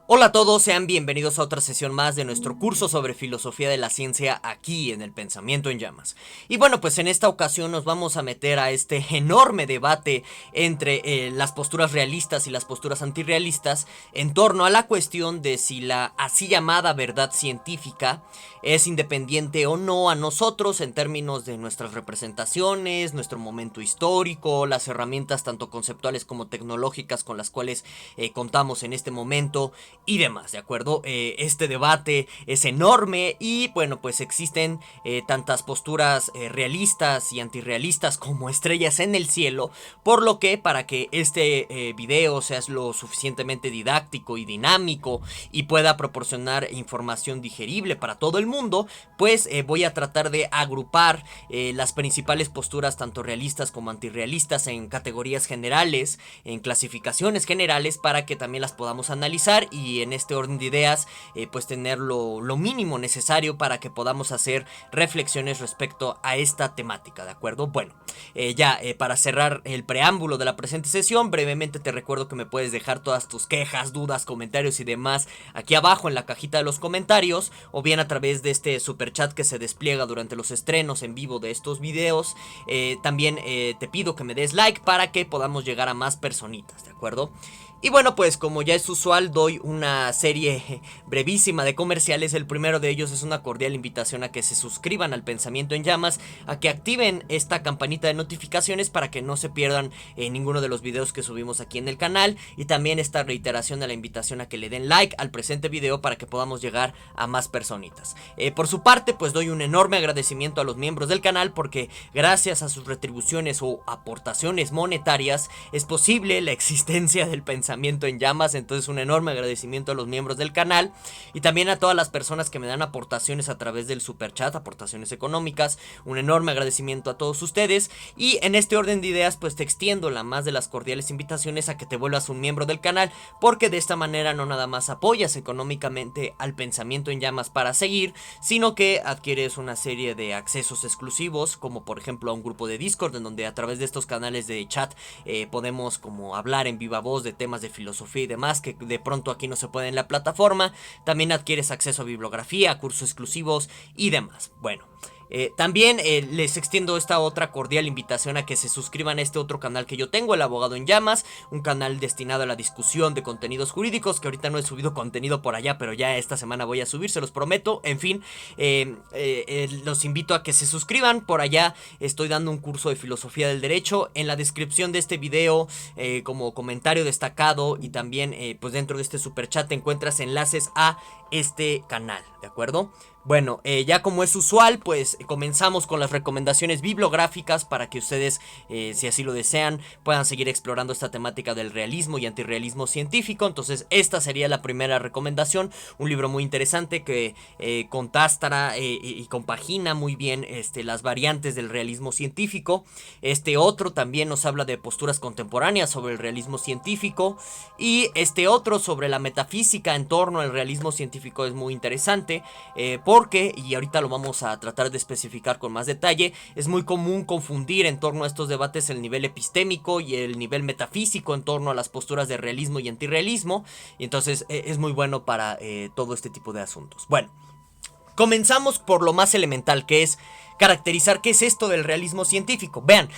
Hola a todos, sean bienvenidos a otra sesión más de nuestro curso sobre filosofía de la ciencia aquí en el Pensamiento en Llamas. Y bueno, pues en esta ocasión nos vamos a meter a este enorme debate entre las posturas realistas y las posturas antirrealistas en torno a la cuestión de si la así llamada verdad científica es independiente o no a nosotros en términos de nuestras representaciones, nuestro momento histórico, las herramientas tanto conceptuales como tecnológicas con las cuales contamos en este momento y demás, ¿de acuerdo? Este debate es enorme y bueno, pues existen tantas posturas realistas y antirrealistas como estrellas en el cielo, por lo que para que este video sea lo suficientemente didáctico y dinámico y pueda proporcionar información digerible para todo el mundo, pues voy a tratar de agrupar las principales posturas tanto realistas como antirrealistas en categorías generales, en clasificaciones generales, para que también las podamos analizar y en este orden de ideas pues tener lo mínimo necesario para que podamos hacer reflexiones respecto a esta temática, ¿de acuerdo? Bueno, para cerrar el preámbulo de la presente sesión, brevemente te recuerdo que me puedes dejar todas tus quejas, dudas, comentarios y demás aquí abajo en la cajita de los comentarios, o bien a través de este super chat que se despliega durante los estrenos en vivo de estos videos. También te pido que me des like para que podamos llegar a más personitas, ¿de acuerdo? Y bueno, pues como ya es usual, doy una serie brevísima de comerciales. El primero de ellos es una cordial invitación a que se suscriban al Pensamiento en Llamas, a que activen esta campanita de notificaciones para que no se pierdan ninguno de los videos que subimos aquí en el canal, y también esta reiteración de la invitación a que le den like al presente video para que podamos llegar a más personitas. Por su parte, pues doy un enorme agradecimiento a los miembros del canal, porque gracias a sus retribuciones o aportaciones monetarias es posible la existencia del Pensamiento en Llamas. Entonces un enorme agradecimiento a los miembros del canal y también a todas las personas que me dan aportaciones a través del super chat, aportaciones económicas. Un enorme agradecimiento a todos ustedes, y en este orden de ideas pues te extiendo la más de las cordiales invitaciones a que te vuelvas un miembro del canal, porque de esta manera no nada más apoyas económicamente al Pensamiento en Llamas para seguir, sino que adquieres una serie de accesos exclusivos, como por ejemplo a un grupo de Discord en donde a través de estos canales de chat podemos como hablar en viva voz de temas de filosofía y demás que de pronto aquí no se puede en la plataforma. También adquieres acceso a bibliografía, a cursos exclusivos y demás. Bueno, también les extiendo esta otra cordial invitación a que se suscriban a este otro canal que yo tengo, El Abogado en Llamas, un canal destinado a la discusión de contenidos jurídicos, que ahorita no he subido contenido por allá, pero ya esta semana voy a subir, se los prometo. En fin, los invito a que se suscriban. Por allá estoy dando un curso de filosofía del derecho. En la descripción de este video, como comentario destacado y también pues dentro de este super chat, te encuentras enlaces a este canal, ¿de acuerdo? Bueno, ya como es usual, pues comenzamos con las recomendaciones bibliográficas para que ustedes, si así lo desean, puedan seguir explorando esta temática del realismo y antirrealismo científico. Entonces esta sería la primera recomendación, un libro muy interesante que contasta y compagina muy bien las variantes del realismo científico. Este otro también nos habla de posturas contemporáneas sobre el realismo científico, y este otro sobre la metafísica en torno al realismo científico es muy interesante, porque, y ahorita lo vamos a tratar de especificar con más detalle, es muy común confundir en torno a estos debates el nivel epistémico y el nivel metafísico en torno a las posturas de realismo y antirrealismo, y entonces es muy bueno para todo este tipo de asuntos. Bueno, comenzamos por lo más elemental, que es caracterizar qué es esto del realismo científico. Vean,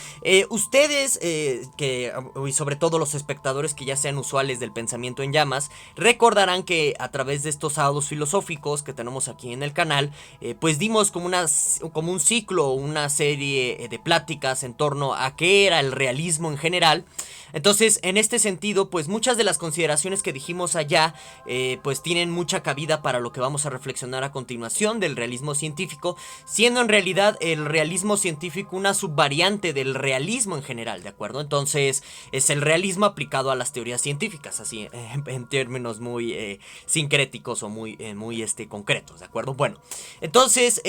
ustedes, y sobre todo los espectadores que ya sean usuales del Pensamiento en Llamas, recordarán que a través de estos sábados filosóficos que tenemos aquí en el canal, pues dimos como un ciclo, una serie de pláticas en torno a qué era el realismo en general. Entonces, en este sentido, pues muchas de las consideraciones que dijimos allá, pues tienen mucha cabida para lo que vamos a reflexionar a continuación del realismo científico, siendo en realidad el realismo científico una subvariante del realismo en general, ¿de acuerdo? Entonces, es el realismo aplicado a las teorías científicas, así, en términos muy sincréticos o muy concretos, ¿de acuerdo? Bueno, entonces,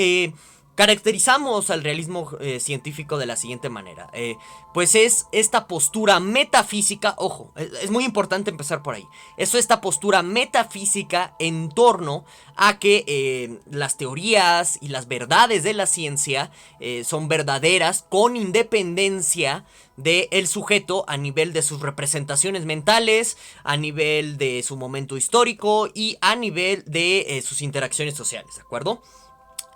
Caracterizamos al realismo científico de la siguiente manera. Pues es esta postura metafísica, ojo, es muy importante empezar por ahí. Esta postura metafísica en torno a que las teorías y las verdades de la ciencia son verdaderas con independencia del sujeto a nivel de sus representaciones mentales, a nivel de su momento histórico y a nivel de sus interacciones sociales, ¿de acuerdo?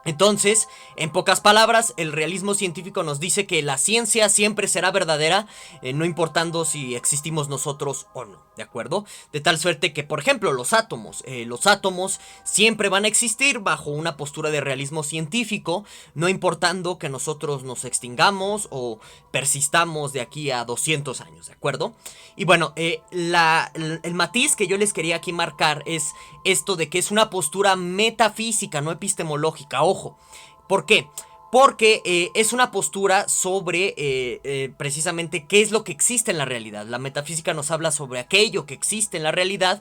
Entonces, en pocas palabras, el realismo científico nos dice que la ciencia siempre será verdadera, no importando si existimos nosotros o no, ¿de acuerdo? De tal suerte que, por ejemplo, los átomos siempre van a existir bajo una postura de realismo científico, no importando que nosotros nos extingamos o persistamos de aquí a 200 años, ¿de acuerdo? Y bueno, el matiz que yo les quería aquí marcar es esto de que es una postura metafísica, no epistemológica. Ojo, ¿por qué? Porque es una postura sobre precisamente qué es lo que existe en la realidad. La metafísica nos habla sobre aquello que existe en la realidad.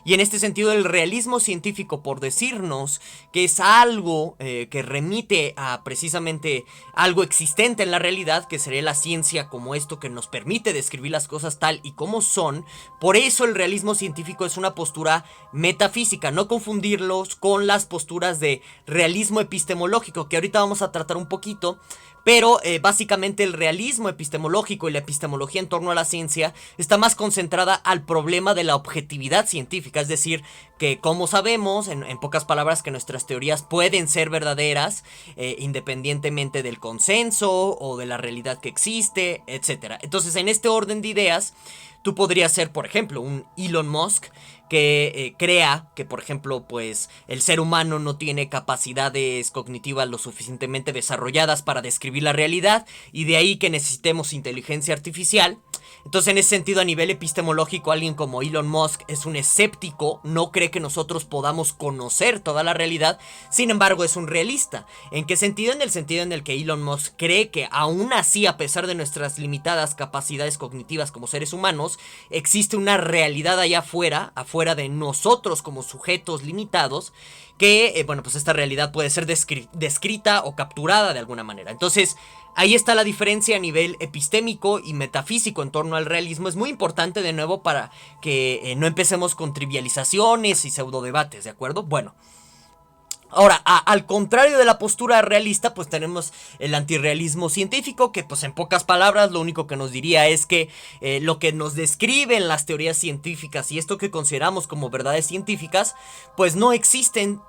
Y en este sentido el realismo científico, por decirnos que es algo que remite a precisamente algo existente en la realidad, que sería la ciencia como esto que nos permite describir las cosas tal y como son. Por eso el realismo científico es una postura metafísica, no confundirlos con las posturas de realismo epistemológico, que ahorita vamos a tratar un poquito. Pero básicamente el realismo epistemológico y la epistemología en torno a la ciencia está más concentrada al problema de la objetividad científica. Es decir, que como sabemos, en pocas palabras, que nuestras teorías pueden ser verdaderas independientemente del consenso o de la realidad que existe, etc. Entonces, en este orden de ideas, tú podrías ser, por ejemplo, un Elon Musk que crea que, por ejemplo, pues el ser humano no tiene capacidades cognitivas lo suficientemente desarrolladas para describir la realidad y de ahí que necesitemos inteligencia artificial. Entonces, en ese sentido, a nivel epistemológico, alguien como Elon Musk es un escéptico, no cree que nosotros podamos conocer toda la realidad, sin embargo es un realista. ¿En qué sentido? En el sentido en el que Elon Musk cree que aún así, a pesar de nuestras limitadas capacidades cognitivas como seres humanos, existe una realidad allá afuera de nosotros como sujetos limitados, que, bueno, pues esta realidad puede ser descrita o capturada de alguna manera. Entonces, ahí está la diferencia a nivel epistémico y metafísico en torno al realismo. Es muy importante, de nuevo, para que no empecemos con trivializaciones y pseudodebates, ¿de acuerdo? Bueno, ahora, al contrario de la postura realista, pues tenemos el antirrealismo científico, que pues en pocas palabras lo único que nos diría es que lo que nos describen las teorías científicas y esto que consideramos como verdades científicas, pues no existen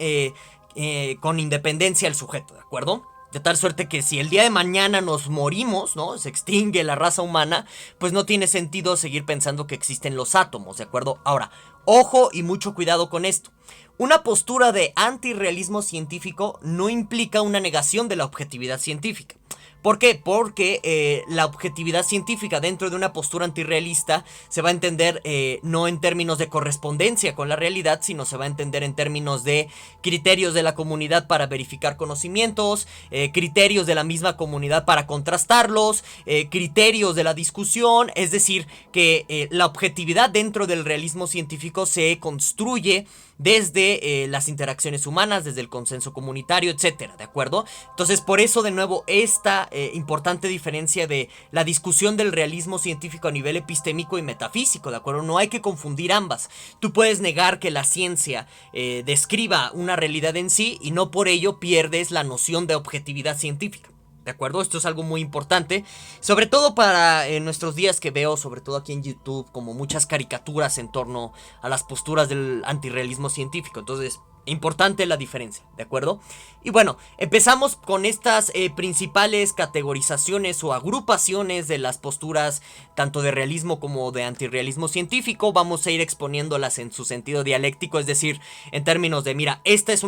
con independencia del sujeto, ¿de acuerdo? De tal suerte que si el día de mañana nos morimos, ¿no? Se extingue la raza humana, pues no tiene sentido seguir pensando que existen los átomos, ¿de acuerdo? Ahora, ojo y mucho cuidado con esto. Una postura de antirrealismo científico no implica una negación de la objetividad científica. ¿Por qué? Porque la objetividad científica dentro de una postura antirrealista se va a entender no en términos de correspondencia con la realidad, sino se va a entender en términos de criterios de la comunidad para verificar conocimientos, criterios de la misma comunidad para contrastarlos, criterios de la discusión. Es decir, que la objetividad dentro del realismo científico se construye desde las interacciones humanas, desde el consenso comunitario, etcétera, ¿de acuerdo? Entonces, por eso, de nuevo, esta importante diferencia de la discusión del realismo científico a nivel epistémico y metafísico, ¿de acuerdo? No hay que confundir ambas. Tú puedes negar que la ciencia describa una realidad en sí y no por ello pierdes la noción de objetividad científica. ¿De acuerdo? Esto es algo muy importante, sobre todo para nuestros días, que veo, sobre todo aquí en YouTube, como muchas caricaturas en torno a las posturas del antirrealismo científico. Entonces, importante la diferencia, ¿de acuerdo? Y bueno, empezamos con estas principales categorizaciones o agrupaciones de las posturas tanto de realismo como de antirrealismo científico. Vamos a ir exponiéndolas en su sentido dialéctico, es decir, en términos de, mira, este es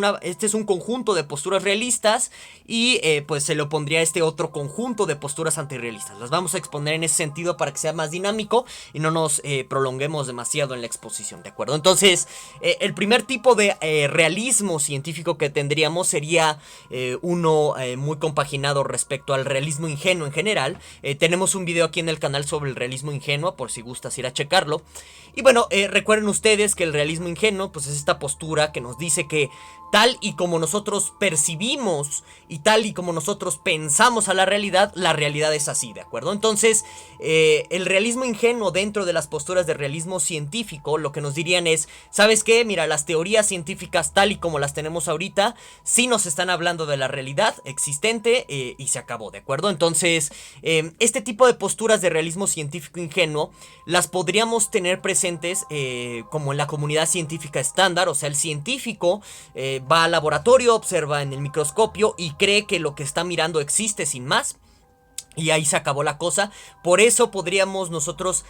un conjunto de posturas realistas y pues se le opondría a este otro conjunto de posturas antirrealistas. Las vamos a exponer en ese sentido para que sea más dinámico y no nos prolonguemos demasiado en la exposición, ¿de acuerdo? Entonces, el primer tipo de realismo científico que tendríamos sería uno muy compaginado respecto al realismo ingenuo en general. Tenemos un video aquí en el canal sobre el realismo ingenuo, por si gustas ir a checarlo. Y bueno, recuerden ustedes que el realismo ingenuo pues es esta postura que nos dice que tal y como nosotros percibimos y tal y como nosotros pensamos a la realidad es así, ¿de acuerdo? Entonces, el realismo ingenuo dentro de las posturas de realismo científico, lo que nos dirían es, ¿sabes qué? Mira, las teorías científicas tal y como las tenemos ahorita, sí nos están hablando de la realidad existente y se acabó, ¿de acuerdo? Entonces, este tipo de posturas de realismo científico ingenuo las podríamos tener presentes como en la comunidad científica estándar, o sea, el científico va al laboratorio, observa en el microscopio y cree que lo que está mirando existe sin más. Y ahí se acabó la cosa. Por eso podríamos nosotros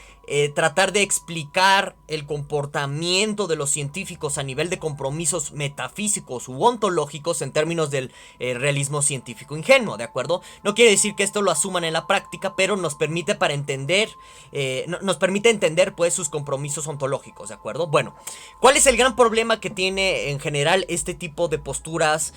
tratar de explicar el comportamiento de los científicos a nivel de compromisos metafísicos u ontológicos en términos del realismo científico ingenuo, ¿de acuerdo? No quiere decir que esto lo asuman en la práctica, pero nos permite nos permite entender pues sus compromisos ontológicos, ¿de acuerdo? Bueno, ¿cuál es el gran problema que tiene en general este tipo de posturas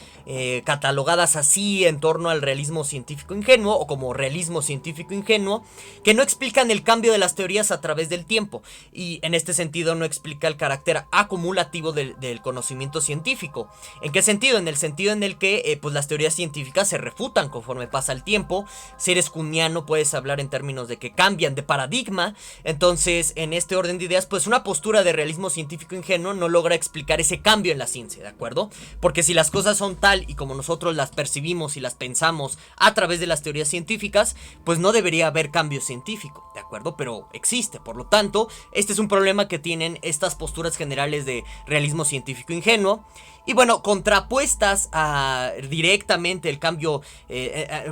catalogadas así en torno al realismo científico ingenuo o como realismo científico ingenuo? Que no explican el cambio de las teorías a través del tiempo y en este sentido no explica el carácter acumulativo del conocimiento científico. ¿En qué sentido? En el sentido en el que pues las teorías científicas se refutan conforme pasa el tiempo. Si eres kuhniano puedes hablar en términos de que cambian de paradigma. Entonces, en este orden de ideas, pues una postura de realismo científico ingenuo no logra explicar ese cambio en la ciencia, ¿de acuerdo? Porque si las cosas son tal y como nosotros las percibimos y las pensamos a través de las teorías científicas, pues no debería haber cambio científico, ¿de acuerdo? Pero existe, por lo tanto, este es un problema que tienen estas posturas generales de realismo científico ingenuo. Y bueno, contrapuestas a directamente el cambio,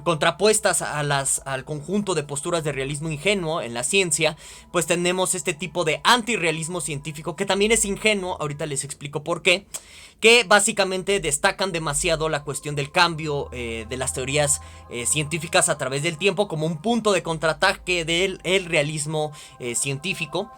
contrapuestas al conjunto de posturas de realismo ingenuo en la ciencia, pues tenemos este tipo de antirrealismo científico que también es ingenuo, ahorita les explico por qué, que básicamente destacan demasiado la cuestión del cambio de las teorías científicas a través del tiempo como un punto de contraataque del realismo científico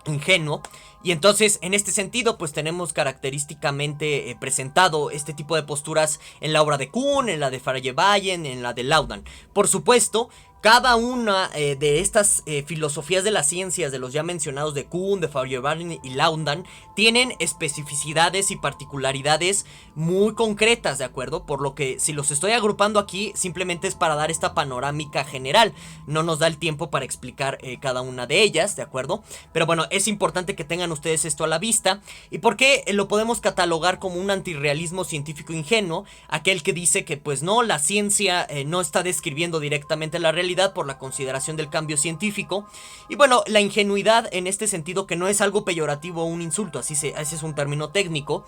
ingenuo. Y entonces en este sentido pues tenemos característicamente presentado este tipo de posturas en la obra de Kuhn, en la de Feyerabend, en la de Laudan. Por supuesto, cada una de estas filosofías de las ciencias, de los ya mencionados de Kuhn, de Feyerabend y Laudan, tienen especificidades y particularidades muy concretas, ¿de acuerdo? Por lo que si los estoy agrupando aquí, simplemente es para dar esta panorámica general. No nos da el tiempo para explicar cada una de ellas, ¿de acuerdo? Pero bueno, es importante que tengan ustedes esto a la vista. ¿Y por qué lo podemos catalogar como un antirrealismo científico ingenuo? Aquel que dice que pues no, la ciencia no está describiendo directamente la realidad por la consideración del cambio científico. Y bueno, la ingenuidad en este sentido, que no es algo peyorativo o un insulto, ese es un término técnico,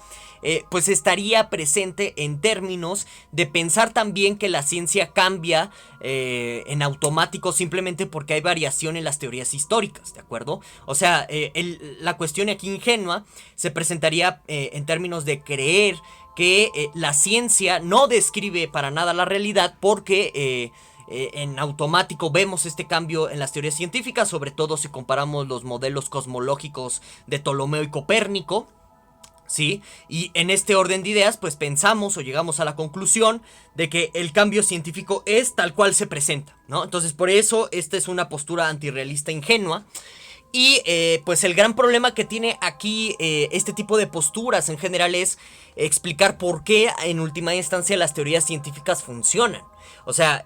pues estaría presente en términos de pensar también que la ciencia cambia en automático simplemente porque hay variación en las teorías históricas, ¿de acuerdo? O sea, la cuestión aquí ingenua se presentaría en términos de creer que la ciencia no describe para nada la realidad porque en automático vemos este cambio en las teorías científicas, sobre todo si comparamos los modelos cosmológicos de Ptolomeo y Copérnico, ¿sí? Y en este orden de ideas pues pensamos o llegamos a la conclusión de que el cambio científico es tal cual se presenta, ¿no? Entonces por eso esta es una postura antirrealista ingenua. Y pues el gran problema que tiene aquí este tipo de posturas en general es explicar por qué en última instancia las teorías científicas funcionan. O sea,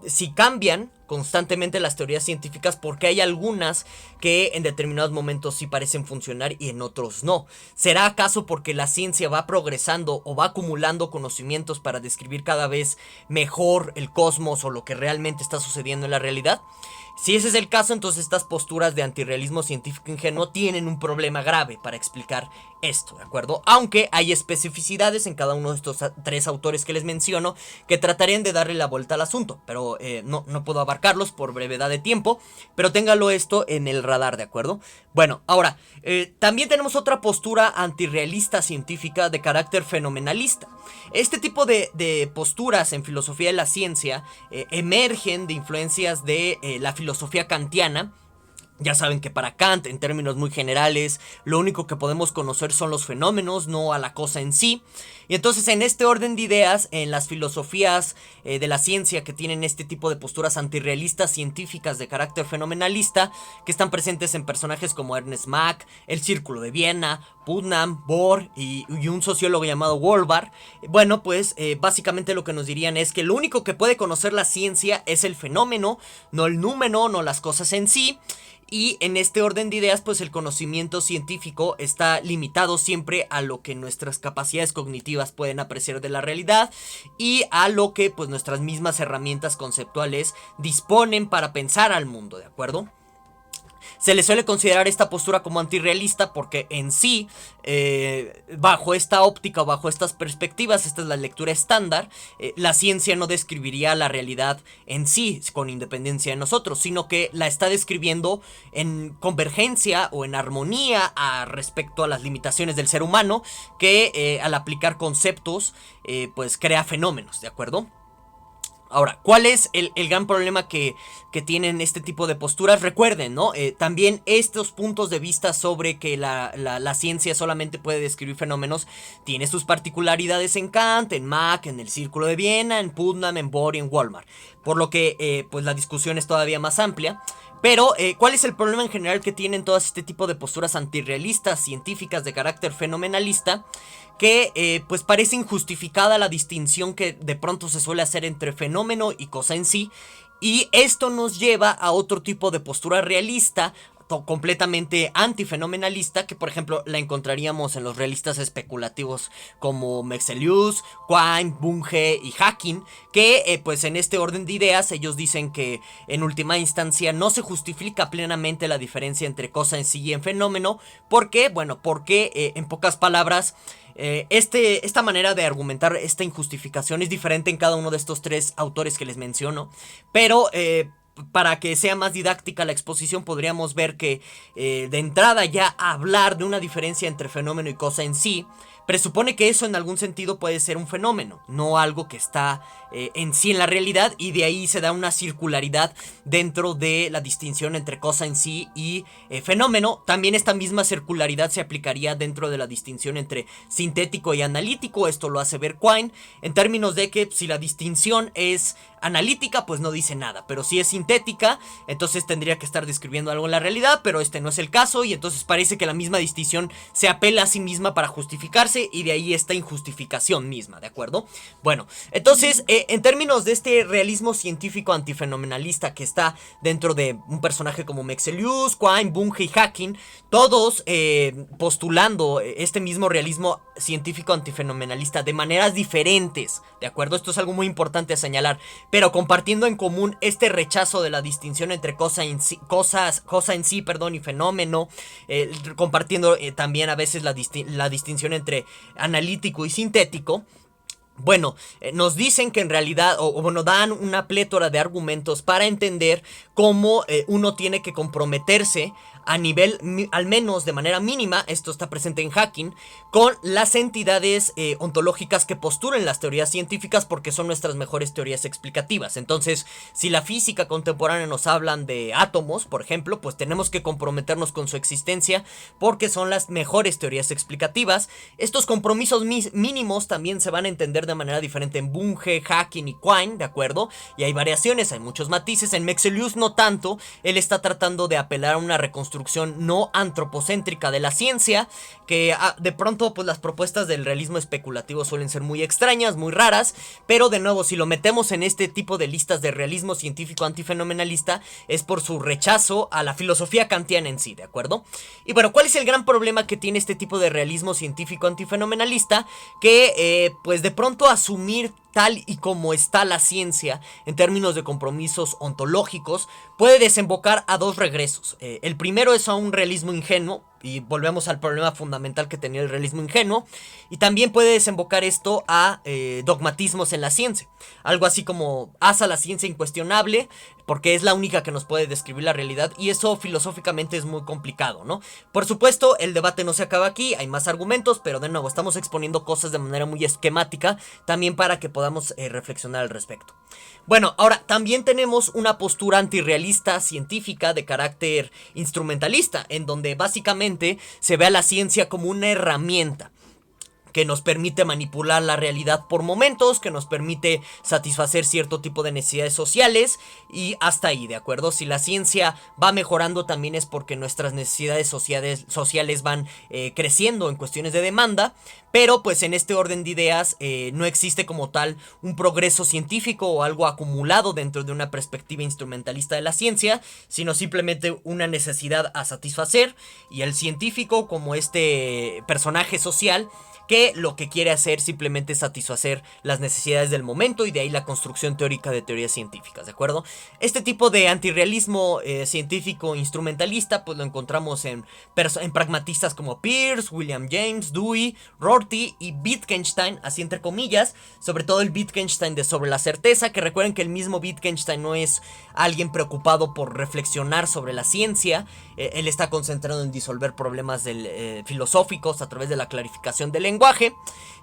si cambian constantemente las teorías científicas, porque hay algunas que en determinados momentos sí parecen funcionar y en otros no. ¿Será acaso porque la ciencia va progresando o va acumulando conocimientos para describir cada vez mejor el cosmos o lo que realmente está sucediendo en la realidad? Si ese es el caso, entonces estas posturas de antirrealismo científico ingenuo tienen un problema grave para explicar esto, ¿de acuerdo? Aunque hay especificidades en cada uno de estos tres autores que les menciono que tratarían de darle la vuelta al asunto, pero no puedo abarcarlos por brevedad de tiempo, pero téngalo esto en el radar, ¿de acuerdo? Bueno, ahora, también tenemos otra postura antirrealista científica de carácter fenomenalista. Este tipo de posturas en filosofía de la ciencia emergen de influencias de la filosofía kantiana, Ya saben que para Kant, en términos muy generales, lo único que podemos conocer son los fenómenos, no a la cosa en sí. Y entonces, en este orden de ideas, en las filosofías de la ciencia que tienen este tipo de posturas antirrealistas científicas de carácter fenomenalista, que están presentes en personajes como Ernest Mach, el Círculo de Viena, Putnam, Bohr y un sociólogo llamado Wolbach, bueno, pues básicamente lo que nos dirían es que lo único que puede conocer la ciencia es el fenómeno, no el número, no las cosas en sí. Y en este orden de ideas, pues el conocimiento científico está limitado siempre a lo que nuestras capacidades cognitivas pueden apreciar de la realidad y a lo que pues nuestras mismas herramientas conceptuales disponen para pensar al mundo, ¿de acuerdo? Se le suele considerar esta postura como antirrealista porque en sí, bajo esta óptica o bajo estas perspectivas, esta es la lectura estándar, la ciencia no describiría la realidad en sí con independencia de nosotros, sino que la está describiendo en convergencia o en armonía respecto a las limitaciones del ser humano que al aplicar conceptos pues crea fenómenos, ¿de acuerdo? Ahora, ¿cuál es el gran problema que tienen este tipo de posturas? Recuerden, ¿no? También estos puntos de vista sobre que la ciencia solamente puede describir fenómenos tiene sus particularidades en Kant, en Mach, en el Círculo de Viena, en Putnam, en Bohr y en Wolmar. Por lo que, pues la discusión es todavía más amplia. Pero, ¿cuál es el problema en general que tienen todas este tipo de posturas antirrealistas, científicas de carácter fenomenalista? Que pues parece injustificada la distinción que de pronto se suele hacer entre fenómeno y cosa en sí. Y esto nos lleva a otro tipo de postura realista, completamente antifenomenalista, que por ejemplo la encontraríamos en los realistas especulativos como Mexelius, Quine, Bunge y Hacking, que pues en este orden de ideas ellos dicen que en última instancia no se justifica plenamente la diferencia entre cosa en sí y en fenómeno. ¿Por qué? Bueno, porque en pocas palabras esta manera de argumentar esta injustificación es diferente en cada uno de estos tres autores que les menciono, pero para que sea más didáctica la exposición podríamos ver que de entrada ya hablar de una diferencia entre fenómeno y cosa en sí presupone que eso en algún sentido puede ser un fenómeno, no algo que está en sí en la realidad, y de ahí se da una circularidad dentro de la distinción entre cosa en sí y fenómeno. También esta misma circularidad se aplicaría dentro de la distinción entre sintético y analítico. Esto lo hace ver Quine en términos de que si la distinción es analítica, pues no dice nada, pero si es sintética, entonces tendría que estar describiendo algo en la realidad, pero este no es el caso, y entonces parece que la misma distinción se apela a sí misma para justificarse, y de ahí esta injustificación misma, ¿de acuerdo? Bueno, entonces, en términos de este realismo científico antifenomenalista que está dentro de un personaje como Mexelius, Quine, Bunge y Hacking, todos postulando este mismo realismo científico antifenomenalista de maneras diferentes, ¿de acuerdo? Esto es algo muy importante a señalar, pero compartiendo en común este rechazo de la distinción entre cosa en sí y fenómeno, compartiendo también a veces la distinción entre analítico y sintético. Bueno, nos dicen que en realidad, o bueno, dan una plétora de argumentos para entender cómo uno tiene que comprometerse a nivel, al menos de manera mínima, esto está presente en Hacking, con las entidades ontológicas que postulen las teorías científicas, porque son nuestras mejores teorías explicativas. Entonces, si la física contemporánea nos hablan de átomos, por ejemplo, pues tenemos que comprometernos con su existencia, porque son las mejores teorías explicativas. Estos compromisos mínimos también se van a entender de manera diferente en Bunge, Hacking y Quine, ¿de acuerdo? Y hay variaciones, hay muchos matices. En Mexelius no tanto, él está tratando de apelar a una reconstrucción no antropocéntrica de la ciencia, que de pronto pues las propuestas del realismo especulativo suelen ser muy extrañas, muy raras, pero de nuevo, si lo metemos en este tipo de listas de realismo científico antifenomenalista, es por su rechazo a la filosofía kantiana en sí, ¿de acuerdo? Y bueno, ¿cuál es el gran problema que tiene este tipo de realismo científico antifenomenalista? Que pues de pronto asumir tal y como está la ciencia en términos de compromisos ontológicos puede desembocar a dos regresos. El primero es a un realismo ingenuo, y volvemos al problema fundamental que tenía el realismo ingenuo, y también puede desembocar esto a dogmatismos en la ciencia, algo así como haz a la ciencia incuestionable porque es la única que nos puede describir la realidad, y eso filosóficamente es muy complicado, ¿no? Por supuesto, el debate no se acaba aquí, hay más argumentos, pero de nuevo estamos exponiendo cosas de manera muy esquemática también para que podamos podamos reflexionar al respecto. Bueno, ahora también tenemos una postura antirrealista científica de carácter instrumentalista, en donde básicamente se ve a la ciencia como una herramienta que nos permite manipular la realidad por momentos, que nos permite satisfacer cierto tipo de necesidades sociales y hasta ahí, ¿de acuerdo? Si la ciencia va mejorando también es porque nuestras necesidades sociales van creciendo en cuestiones de demanda, pero pues en este orden de ideas no existe como tal un progreso científico o algo acumulado dentro de una perspectiva instrumentalista de la ciencia, sino simplemente una necesidad a satisfacer, y el científico como este personaje social que lo que quiere hacer simplemente es satisfacer las necesidades del momento, y de ahí la construcción teórica de teorías científicas, ¿de acuerdo? Este tipo de antirrealismo científico instrumentalista pues lo encontramos en pragmatistas como Peirce, William James, Dewey, Rorty y Wittgenstein, así entre comillas, sobre todo el Wittgenstein de Sobre la certeza, que recuerden que el mismo Wittgenstein no es alguien preocupado por reflexionar sobre la ciencia, él está concentrado en disolver problemas filosóficos a través de la clarificación del lenguaje.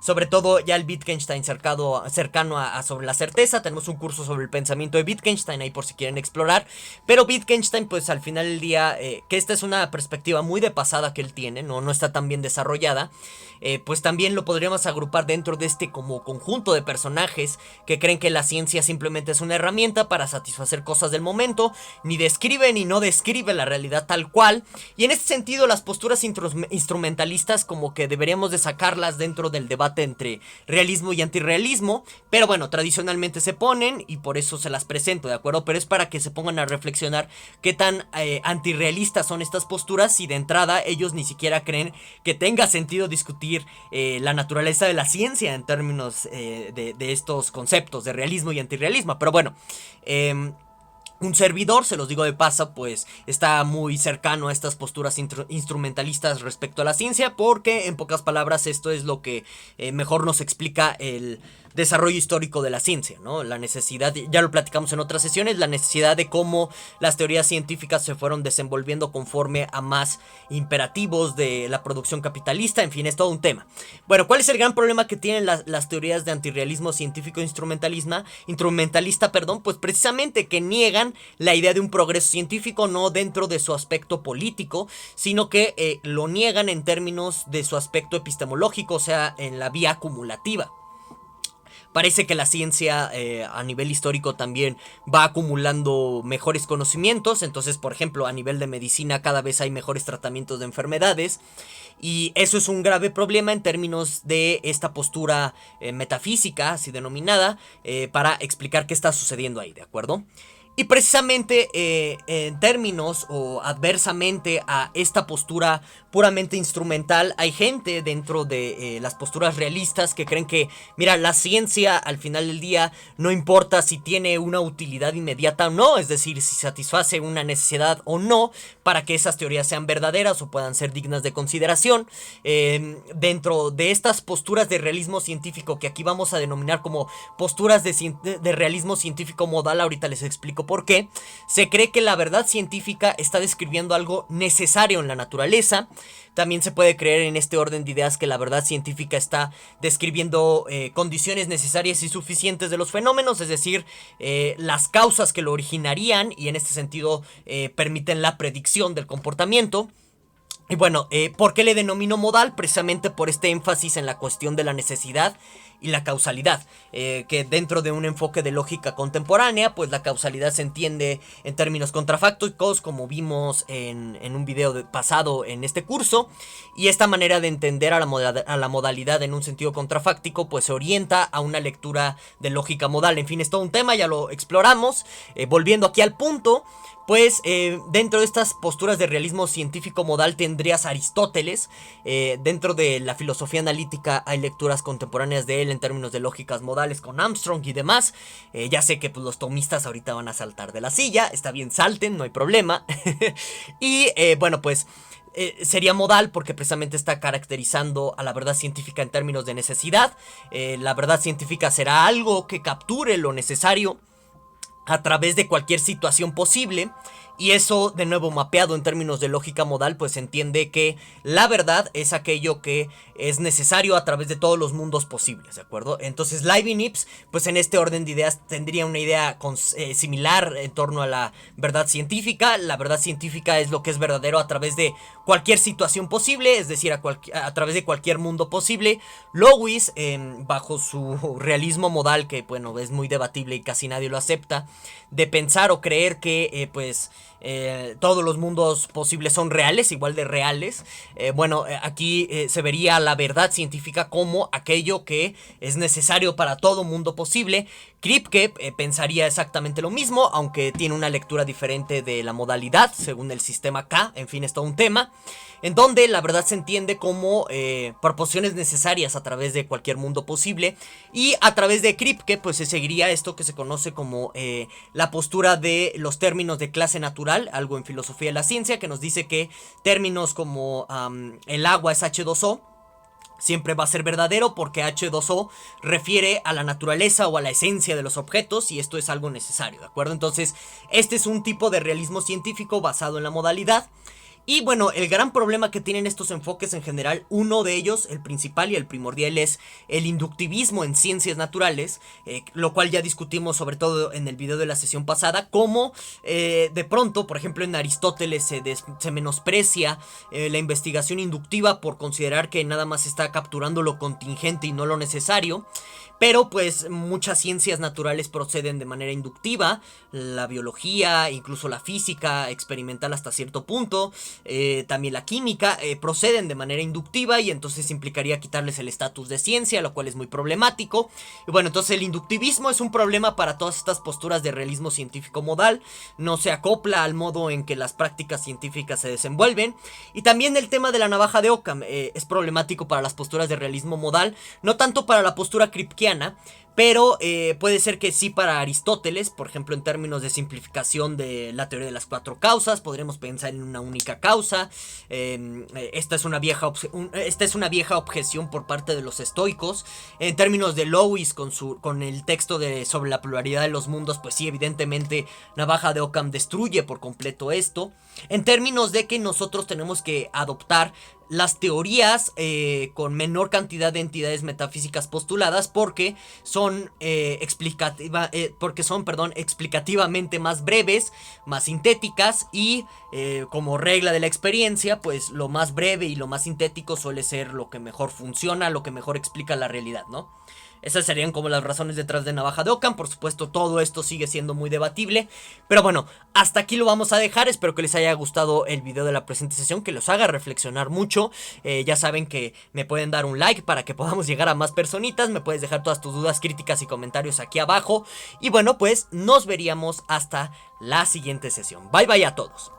Sobre todo ya el Wittgenstein cercano a Sobre la certeza. Tenemos un curso sobre el pensamiento de Wittgenstein ahí por si quieren explorar. Pero Wittgenstein pues al final del día, que esta es una perspectiva muy de pasada que él tiene, no está tan bien desarrollada, pues también lo podríamos agrupar dentro de este como conjunto de personajes que creen que la ciencia simplemente es una herramienta para satisfacer cosas del momento, ni describe ni no describe la realidad tal cual. Y en este sentido las posturas instrumentalistas como que deberíamos de sacarlas dentro del debate entre realismo y antirrealismo, pero bueno, tradicionalmente se ponen y por eso se las presento, ¿de acuerdo? Pero es para que se pongan a reflexionar qué tan antirrealistas son estas posturas, si de entrada ellos ni siquiera creen que tenga sentido discutir la naturaleza de la ciencia en términos de estos conceptos de realismo y antirrealismo. Pero bueno, un servidor, se los digo de paso, pues está muy cercano a estas posturas instrumentalistas respecto a la ciencia, porque en pocas palabras esto es lo que mejor nos explica el desarrollo histórico de la ciencia, ¿no? La necesidad, ya lo platicamos en otras sesiones, la necesidad de cómo las teorías científicas se fueron desenvolviendo conforme a más imperativos de la producción capitalista, en fin, es todo un tema. Bueno, ¿cuál es el gran problema que tienen las teorías de antirrealismo científico instrumentalista, pues precisamente que niegan la idea de un progreso científico, no dentro de su aspecto político, sino que lo niegan en términos de su aspecto epistemológico, o sea, en la vía acumulativa. Parece que la ciencia a nivel histórico también va acumulando mejores conocimientos. Entonces, por ejemplo, a nivel de medicina cada vez hay mejores tratamientos de enfermedades. Y eso es un grave problema en términos de esta postura metafísica, así denominada, para explicar qué está sucediendo ahí, ¿de acuerdo? Y precisamente en términos o adversamente a esta postura puramente instrumental, hay gente dentro de las posturas realistas que creen que, mira, la ciencia al final del día no importa si tiene una utilidad inmediata o no, es decir, si satisface una necesidad o no, para que esas teorías sean verdaderas o puedan ser dignas de consideración. Dentro de estas posturas de realismo científico, que aquí vamos a denominar como posturas de realismo científico modal, ahorita les explico por qué, se cree que la verdad científica está describiendo algo necesario en la naturaleza. También se puede creer en este orden de ideas que la verdad científica está describiendo condiciones necesarias y suficientes de los fenómenos, es decir, las causas que lo originarían, y en este sentido permiten la predicción del comportamiento. Y bueno, ¿por qué le denomino modal? Precisamente por este énfasis en la cuestión de la necesidad y la causalidad, que dentro de un enfoque de lógica contemporánea, pues la causalidad se entiende en términos contrafácticos, como vimos en un video pasado en este curso, y esta manera de entender a la modalidad en un sentido contrafáctico, pues se orienta a una lectura de lógica modal. En fin, es todo un tema, ya lo exploramos. Volviendo aquí al punto, pues dentro de estas posturas de realismo científico modal tendrías a Aristóteles. Dentro de la filosofía analítica hay lecturas contemporáneas de él en términos de lógicas modales con Armstrong y demás. Ya sé que pues, los tomistas ahorita van a saltar de la silla, está bien, salten, no hay problema. Y bueno, pues sería modal porque precisamente está caracterizando a la verdad científica en términos de necesidad. La verdad científica será algo que capture lo necesario a través de cualquier situación posible, Y eso, de nuevo, mapeado en términos de lógica modal, pues se entiende que la verdad es aquello que es necesario a través de todos los mundos posibles, ¿de acuerdo? Entonces Leibniz, pues en este orden de ideas tendría una idea similar en torno a la verdad científica. La verdad científica es lo que es verdadero a través de cualquier situación posible, es decir, a través de cualquier mundo posible. Lewis, bajo su realismo modal, que bueno, es muy debatible y casi nadie lo acepta, de pensar o creer que todos los mundos posibles son reales, igual de reales. Aquí se vería la verdad científica como aquello que es necesario para todo mundo posible. Kripke pensaría exactamente lo mismo, aunque tiene una lectura diferente de la modalidad según el sistema K. En fin, es todo un tema en donde la verdad se entiende como proporciones necesarias a través de cualquier mundo posible. Y a través de Kripke pues se seguiría esto que se conoce como la postura de los términos de clase natural, algo en filosofía de la ciencia, que nos dice que términos como el agua es H2O siempre va a ser verdadero porque H2O refiere a la naturaleza o a la esencia de los objetos, y esto es algo necesario, ¿de acuerdo? Entonces, este es un tipo de realismo científico basado en la modalidad. Y bueno, el gran problema que tienen estos enfoques en general, uno de ellos, el principal y el primordial, es el inductivismo en ciencias naturales, lo cual ya discutimos sobre todo en el video de la sesión pasada, cómo de pronto, por ejemplo en Aristóteles se menosprecia la investigación inductiva por considerar que nada más está capturando lo contingente y no lo necesario. Pero pues muchas ciencias naturales proceden de manera inductiva, la biología, incluso la física experimental hasta cierto punto, también la química, proceden de manera inductiva, y entonces implicaría quitarles el estatus de ciencia, lo cual es muy problemático. Y bueno, entonces el inductivismo es un problema para todas estas posturas de realismo científico modal, no se acopla al modo en que las prácticas científicas se desenvuelven. Y también el tema de la navaja de Occam es problemático para las posturas de realismo modal, no tanto para la postura kripkeana, pero puede ser que sí para Aristóteles, por ejemplo en términos de simplificación de la teoría de las cuatro causas. Podremos pensar en una única causa. Esta es una vieja objeción por parte de los estoicos. En términos de Lewis con el texto sobre la pluralidad de los mundos, pues sí, evidentemente navaja de Occam destruye por completo esto. En términos de que nosotros tenemos que adoptar las teorías con menor cantidad de entidades metafísicas postuladas porque son explicativamente más breves, más sintéticas, y como regla de la experiencia, pues lo más breve y lo más sintético suele ser lo que mejor funciona, lo que mejor explica la realidad, ¿no? Esas serían como las razones detrás de navaja de Occam. Por supuesto, todo esto sigue siendo muy debatible, pero bueno, hasta aquí lo vamos a dejar. Espero que les haya gustado el video de la presente sesión, que los haga reflexionar mucho. Ya saben que me pueden dar un like para que podamos llegar a más personitas. Me puedes dejar todas tus dudas, críticas y comentarios aquí abajo. Y bueno, pues nos veríamos hasta la siguiente sesión. Bye bye a todos.